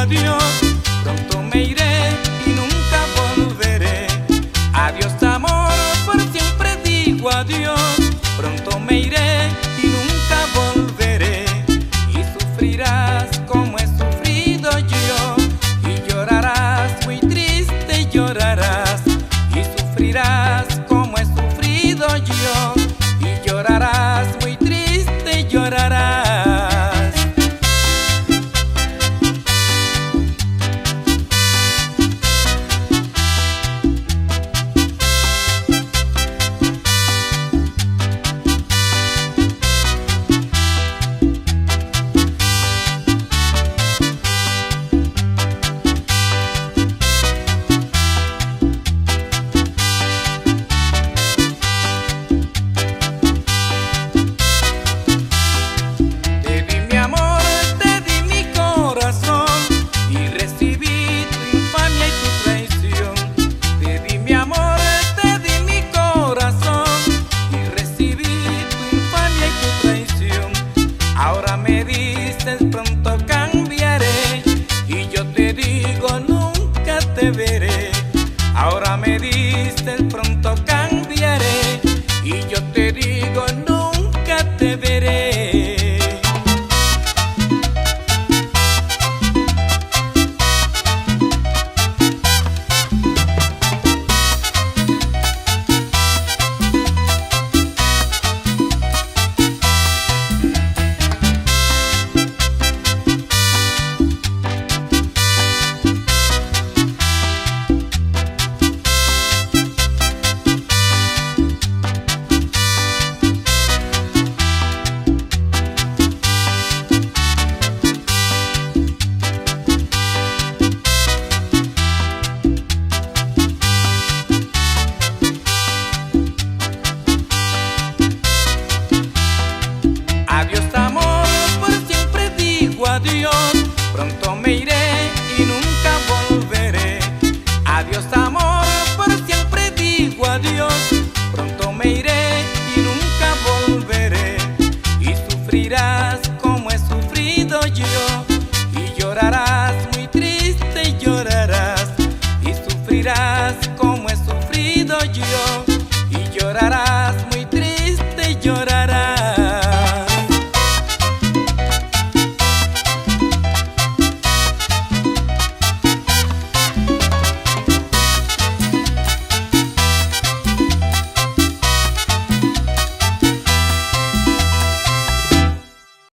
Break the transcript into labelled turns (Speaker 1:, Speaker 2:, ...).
Speaker 1: adiós, pronto me iré y nunca volveré. Adiós amor, por siempre digo adiós, pronto me iré y nunca volveré. Y sufrirás como he sufrido yo, y llorarás muy triste, llorarás. Y sufrirás como he sufrido yo, y llorarás muy triste, llorarás. Ahora me dices pronto cambiaré, y yo te digo nunca te veré. Ahora me dices pronto cambiaré, y yo te digo nunca te veré. Adiós amor, por siempre digo adiós, pronto me iré